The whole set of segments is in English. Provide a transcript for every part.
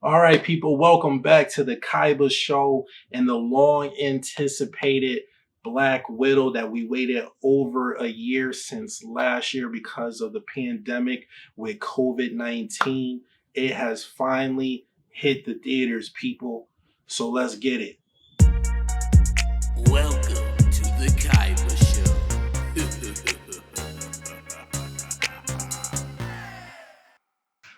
All right, people, welcome back to the Kaiba Show and the long anticipated Black Widow that we waited over a year since last year because of the pandemic with COVID-19. It has finally hit the theaters, people. So let's get it. Welcome to the Kaiba Show.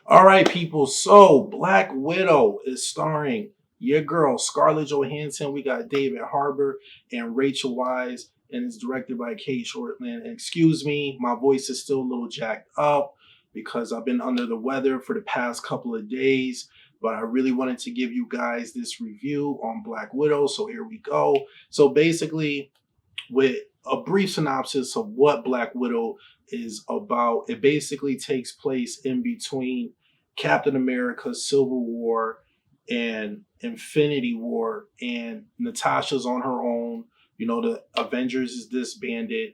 All right, people. So Black Widow is starring your girl Scarlett Johansson. We got David Harbour and Rachel Weisz, and it's directed by Kate Shortland. And excuse me, my voice is still a little jacked up because I've been under the weather for the past couple of days. But I really wanted to give you guys this review on Black Widow. So here we go. So basically, with a brief synopsis of what Black Widow is about, it basically takes place in between Captain America, Civil War, and Infinity War, and Natasha's on her own. You know, the Avengers is disbanded,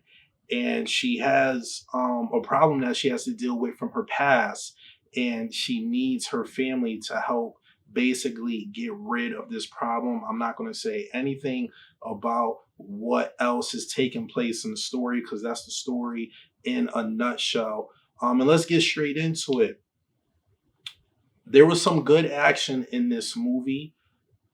and she has a problem that she has to deal with from her past, and she needs her family to help basically get rid of this problem. I'm not going to say anything about what else is taking place in the story because that's the story in a nutshell. And let's get straight into it. There was some good action in this movie.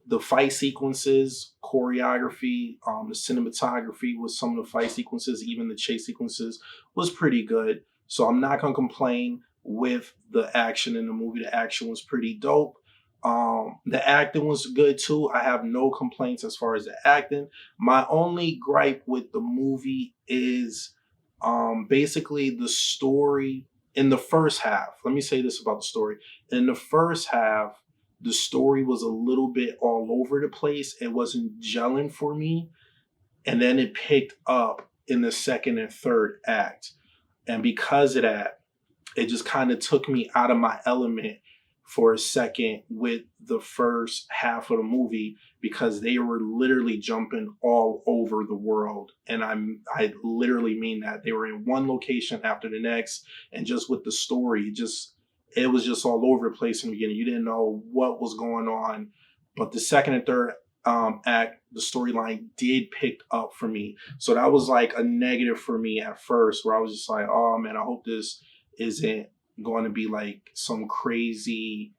The fight sequences, choreography, the cinematography with some of the fight sequences, even the chase sequences was pretty good. So I'm not gonna complain with the action in the movie. The action was pretty dope. The acting was good too. I have no complaints as far as the acting. My only gripe with the movie is basically the story in the first half. Let me say this about the story. In the first half, the story was a little bit all over the place. It wasn't gelling for me. And then it picked up in the second and third act. And because of that, it just kind of took me out of my element for a second with the first half of the movie because they were literally jumping all over the world. And I literally mean that. They were in one location after the next, and just with the story, it was just all over the place in the beginning. You didn't know what was going on. But the second and third act, the storyline did pick up for me. So that was like a negative for me at first, where I was just like, oh man, I hope this isn't going to be like some crazy,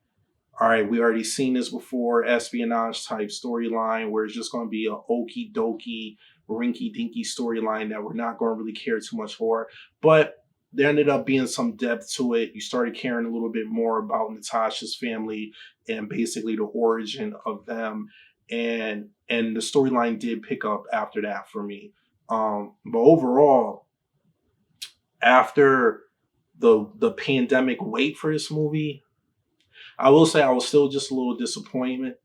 all right, we already seen this before, espionage type storyline where it's just going to be a okie dokie, rinky dinky storyline that we're not going to really care too much for. But there ended up being some depth to it. You started caring a little bit more about Natasha's family and basically the origin of them. And the storyline did pick up after that for me. But overall, after the pandemic wait for this movie, I will say I was still just a little disappointed.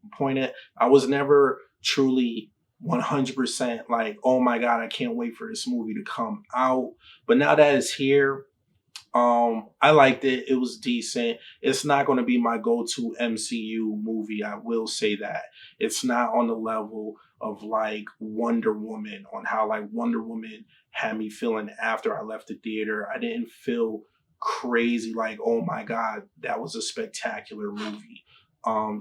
I was never truly 100% like, oh my God, I can't wait for this movie to come out. But now that it's here, I liked it. It was decent. It's not going to be my go-to MCU movie. I will say that. It's not on the level of like Wonder Woman, on how like Wonder Woman had me feeling after I left the theater. I didn't feel crazy like, oh my God, that was a spectacular movie.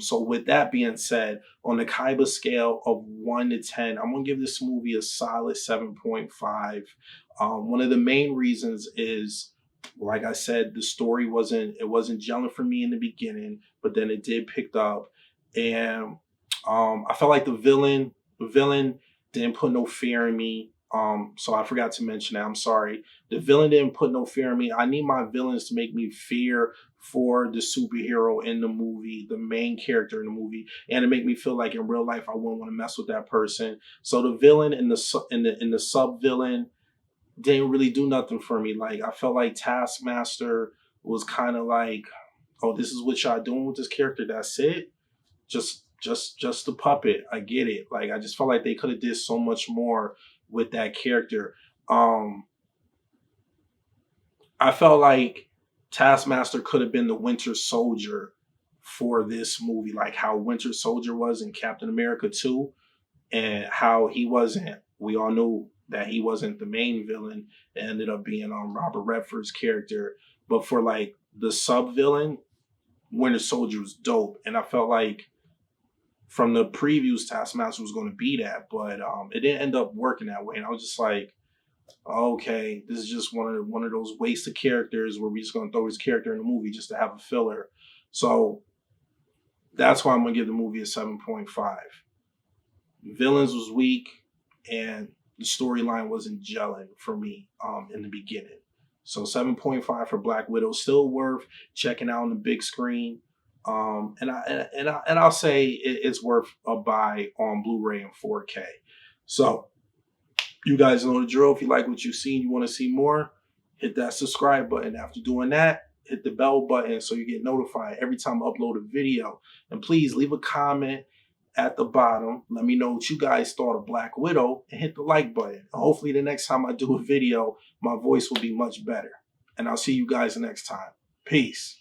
So with that being said, on the Kaiba scale of 1 to 10, I'm going to give this movie a solid 7.5. One of the main reasons is, like I said, the story wasn't gelling for me in the beginning, but then it did pick up, and I felt like the villain didn't put no fear in me. So I forgot to mention that. I'm sorry. The villain didn't put no fear in me. I need my villains to make me fear for the superhero in the movie, the main character in the movie, and to make me feel like in real life I wouldn't want to mess with that person. So the villain and the sub villain didn't really do nothing for me. Like I felt like Taskmaster was kind of like, oh, this is what y'all doing with this character. That's it. Just the puppet. I get it. Like I just felt like they could have did so much more with that character. Um, I felt like Taskmaster could have been the Winter Soldier for this movie, like how Winter Soldier was in Captain America 2, and how he wasn't. We all knew that he wasn't the main villain. It ended up being Robert Redford's character. But for like the sub villain, Winter Soldier was dope, and I felt like from the previews, Taskmaster was going to be that, but it didn't end up working that way. And I was just like, okay, this is just one of those wasted characters where we're just going to throw his character in the movie just to have a filler. So that's why I'm going to give the movie a 7.5. Villains was weak, and the storyline wasn't gelling for me in the beginning. So 7.5 for Black Widow, still worth checking out on the big screen. And I'll say it's worth a buy on Blu-ray and 4K. So you guys know the drill. If you like what you've seen, you want to see more, hit that subscribe button. After doing that, hit the bell button so you get notified every time I upload a video. And please leave a comment at the bottom. Let me know what you guys thought of Black Widow and hit the like button. And hopefully the next time I do a video, my voice will be much better. And I'll see you guys next time. Peace.